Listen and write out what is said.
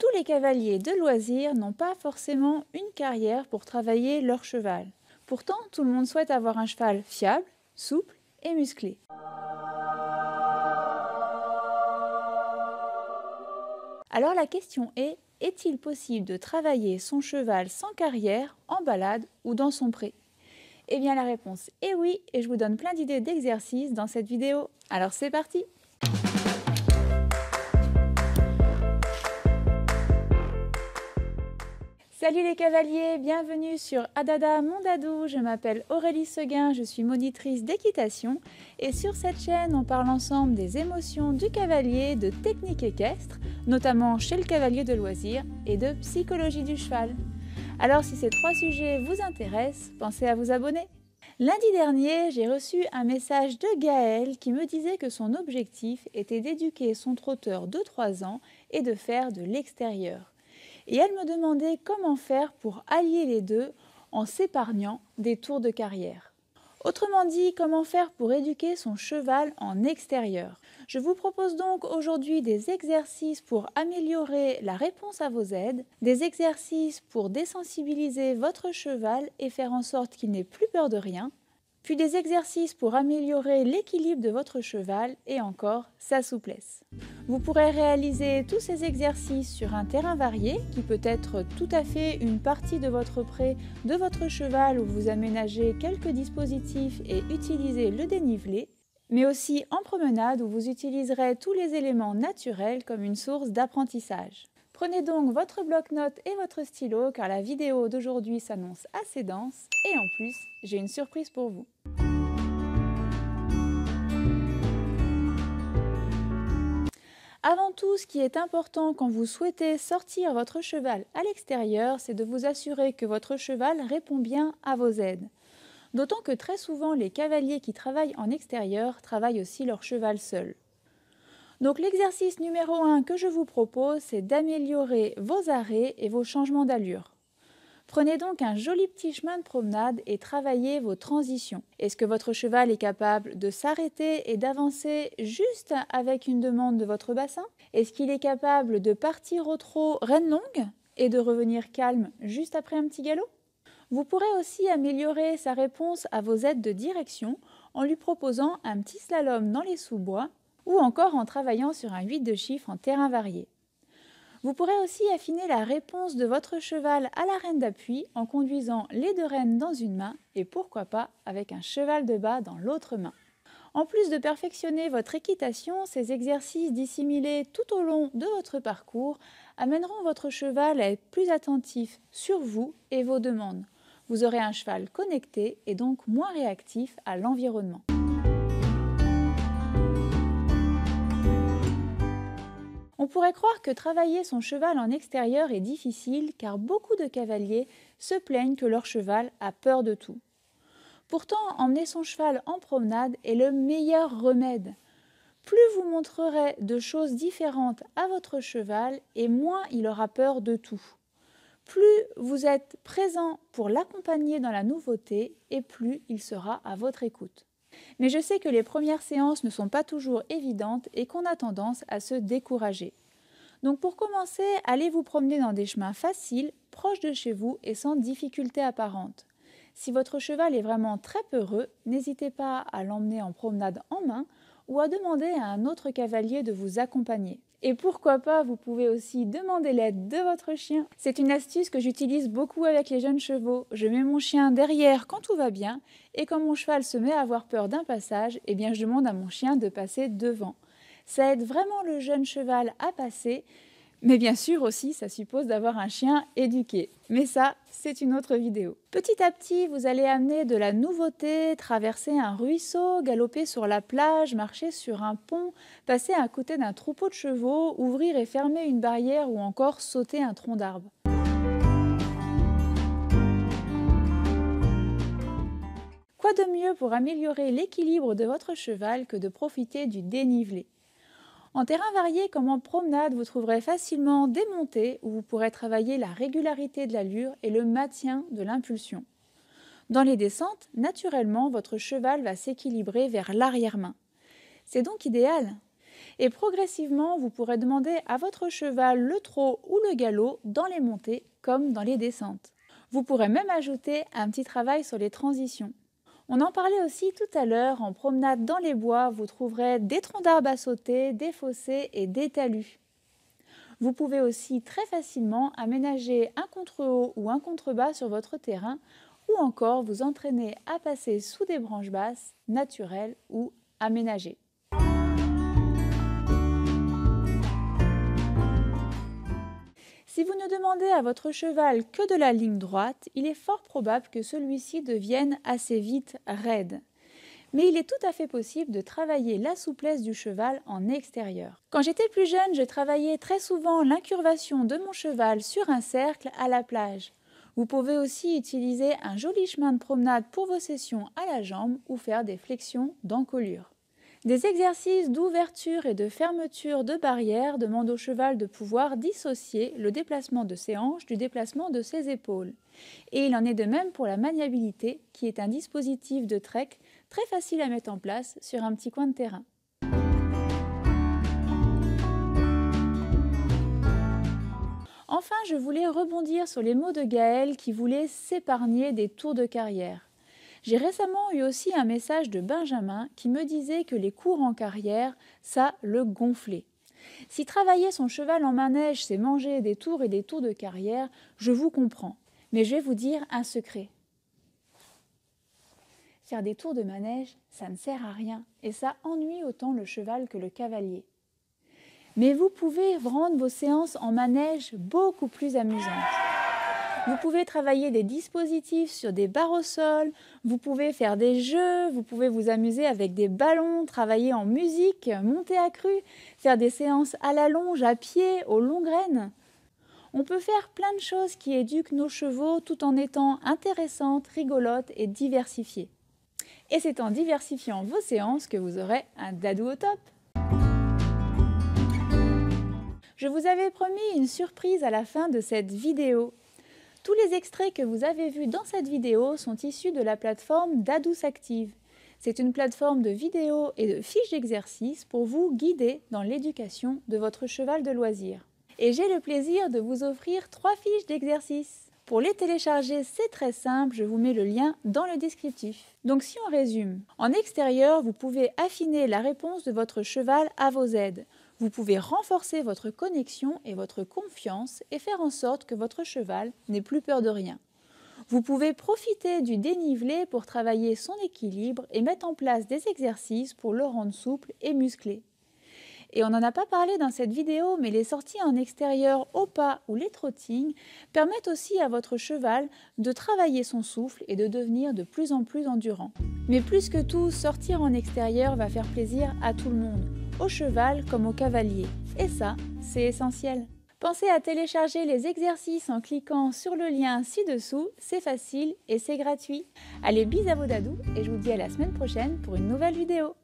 Tous les cavaliers de loisirs n'ont pas forcément une carrière pour travailler leur cheval. Pourtant, tout le monde souhaite avoir un cheval fiable, souple et musclé. Alors la question est-il possible de travailler son cheval sans carrière, en balade ou dans son pré? Eh bien la réponse est oui, et je vous donne plein d'idées d'exercices dans cette vidéo. Alors c'est parti! Salut les cavaliers, bienvenue sur Adada Mon Dadou, je m'appelle Aurélie Seguin, je suis monitrice d'équitation et sur cette chaîne on parle ensemble des émotions du cavalier, de techniques équestres, notamment chez le cavalier de loisirs et de psychologie du cheval. Alors si ces trois sujets vous intéressent, pensez à vous abonner. Lundi dernier, j'ai reçu un message de Gaëlle qui me disait que son objectif était d'éduquer son trotteur de 3 ans et de faire de l'extérieur. Et elle me demandait comment faire pour allier les deux en s'épargnant des tours de carrière. Autrement dit, comment faire pour éduquer son cheval en extérieur. Je vous propose donc aujourd'hui des exercices pour améliorer la réponse à vos aides, des exercices pour désensibiliser votre cheval et faire en sorte qu'il n'ait plus peur de rien, puis des exercices pour améliorer l'équilibre de votre cheval et encore sa souplesse. Vous pourrez réaliser tous ces exercices sur un terrain varié qui peut être tout à fait une partie de votre pré de votre cheval où vous aménagez quelques dispositifs et utilisez le dénivelé, mais aussi en promenade où vous utiliserez tous les éléments naturels comme une source d'apprentissage. Prenez donc votre bloc-notes et votre stylo car la vidéo d'aujourd'hui s'annonce assez dense et en plus, j'ai une surprise pour vous. Avant tout, ce qui est important quand vous souhaitez sortir votre cheval à l'extérieur, c'est de vous assurer que votre cheval répond bien à vos aides. D'autant que très souvent, les cavaliers qui travaillent en extérieur travaillent aussi leur cheval seul. Donc l'exercice numéro 1 que je vous propose, c'est d'améliorer vos arrêts et vos changements d'allure. Prenez donc un joli petit chemin de promenade et travaillez vos transitions. Est-ce que votre cheval est capable de s'arrêter et d'avancer juste avec une demande de votre bassin? Est-ce qu'il est capable de partir au trot reine longue et de revenir calme juste après un petit galop? Vous pourrez aussi améliorer sa réponse à vos aides de direction en lui proposant un petit slalom dans les sous-bois ou encore en travaillant sur un 8 de chiffre en terrain varié. Vous pourrez aussi affiner la réponse de votre cheval à la rêne d'appui en conduisant les deux rênes dans une main et pourquoi pas avec un cheval de bas dans l'autre main. En plus de perfectionner votre équitation, ces exercices dissimulés tout au long de votre parcours amèneront votre cheval à être plus attentif sur vous et vos demandes. Vous aurez un cheval connecté et donc moins réactif à l'environnement. On pourrait croire que travailler son cheval en extérieur est difficile car beaucoup de cavaliers se plaignent que leur cheval a peur de tout. Pourtant, emmener son cheval en promenade est le meilleur remède. Plus vous montrerez de choses différentes à votre cheval et moins il aura peur de tout. Plus vous êtes présent pour l'accompagner dans la nouveauté et plus il sera à votre écoute. Mais je sais que les premières séances ne sont pas toujours évidentes et qu'on a tendance à se décourager. Donc pour commencer, allez vous promener dans des chemins faciles, proches de chez vous et sans difficulté apparente. Si votre cheval est vraiment très peureux, n'hésitez pas à l'emmener en promenade en main ou à demander à un autre cavalier de vous accompagner. Et pourquoi pas, vous pouvez aussi demander l'aide de votre chien. C'est une astuce que j'utilise beaucoup avec les jeunes chevaux. Je mets mon chien derrière quand tout va bien et quand mon cheval se met à avoir peur d'un passage, eh bien je demande à mon chien de passer devant. Ça aide vraiment le jeune cheval à passer, mais bien sûr aussi ça suppose d'avoir un chien éduqué. Mais ça, c'est une autre vidéo. Petit à petit, vous allez amener de la nouveauté, traverser un ruisseau, galoper sur la plage, marcher sur un pont, passer à côté d'un troupeau de chevaux, ouvrir et fermer une barrière ou encore sauter un tronc d'arbre. Quoi de mieux pour améliorer l'équilibre de votre cheval que de profiter du dénivelé? En terrain varié comme en promenade, vous trouverez facilement des montées où vous pourrez travailler la régularité de l'allure et le maintien de l'impulsion. Dans les descentes, naturellement, votre cheval va s'équilibrer vers l'arrière-main. C'est donc idéal. Et progressivement, vous pourrez demander à votre cheval le trot ou le galop dans les montées comme dans les descentes. Vous pourrez même ajouter un petit travail sur les transitions. On en parlait aussi tout à l'heure, en promenade dans les bois, vous trouverez des troncs d'arbres à sauter, des fossés et des talus. Vous pouvez aussi très facilement aménager un contre-haut ou un contrebas sur votre terrain ou encore vous entraîner à passer sous des branches basses, naturelles ou aménagées. Si vous ne demandez à votre cheval que de la ligne droite, il est fort probable que celui-ci devienne assez vite raide. Mais il est tout à fait possible de travailler la souplesse du cheval en extérieur. Quand j'étais plus jeune, je travaillais très souvent l'incurvation de mon cheval sur un cercle à la plage. Vous pouvez aussi utiliser un joli chemin de promenade pour vos sessions à la jambe ou faire des flexions d'encolure. Des exercices d'ouverture et de fermeture de barrières demandent au cheval de pouvoir dissocier le déplacement de ses hanches du déplacement de ses épaules. Et il en est de même pour la maniabilité, qui est un dispositif de trek très facile à mettre en place sur un petit coin de terrain. Enfin, je voulais rebondir sur les mots de Gaël qui voulait s'épargner des tours de carrière. J'ai récemment eu aussi un message de Benjamin qui me disait que les cours en carrière, ça le gonflait. Si travailler son cheval en manège, c'est manger des tours et des tours de carrière, je vous comprends. Mais je vais vous dire un secret. Faire des tours de manège, ça ne sert à rien et ça ennuie autant le cheval que le cavalier. Mais vous pouvez rendre vos séances en manège beaucoup plus amusantes. Vous pouvez travailler des dispositifs sur des barres au sol, vous pouvez faire des jeux, vous pouvez vous amuser avec des ballons, travailler en musique, monter à cru, faire des séances à la longe, à pied, aux longues rênes. On peut faire plein de choses qui éduquent nos chevaux tout en étant intéressantes, rigolotes et diversifiées. Et c'est en diversifiant vos séances que vous aurez un dadou au top. Je vous avais promis une surprise à la fin de cette vidéo. Tous les extraits que vous avez vus dans cette vidéo sont issus de la plateforme Dadous Active. C'est une plateforme de vidéos et de fiches d'exercices pour vous guider dans l'éducation de votre cheval de loisir. Et j'ai le plaisir de vous offrir 3 fiches d'exercices. Pour les télécharger, c'est très simple, je vous mets le lien dans le descriptif. Donc si on résume, en extérieur, vous pouvez affiner la réponse de votre cheval à vos aides. Vous pouvez renforcer votre connexion et votre confiance et faire en sorte que votre cheval n'ait plus peur de rien. Vous pouvez profiter du dénivelé pour travailler son équilibre et mettre en place des exercices pour le rendre souple et musclé. Et on n'en a pas parlé dans cette vidéo, mais les sorties en extérieur au pas ou les trottings permettent aussi à votre cheval de travailler son souffle et de devenir de plus en plus endurant. Mais plus que tout, sortir en extérieur va faire plaisir à tout le monde, au cheval comme au cavalier. Et ça, c'est essentiel. Pensez à télécharger les exercices en cliquant sur le lien ci-dessous, c'est facile et c'est gratuit. Allez, bis à vos dadous et je vous dis à la semaine prochaine pour une nouvelle vidéo.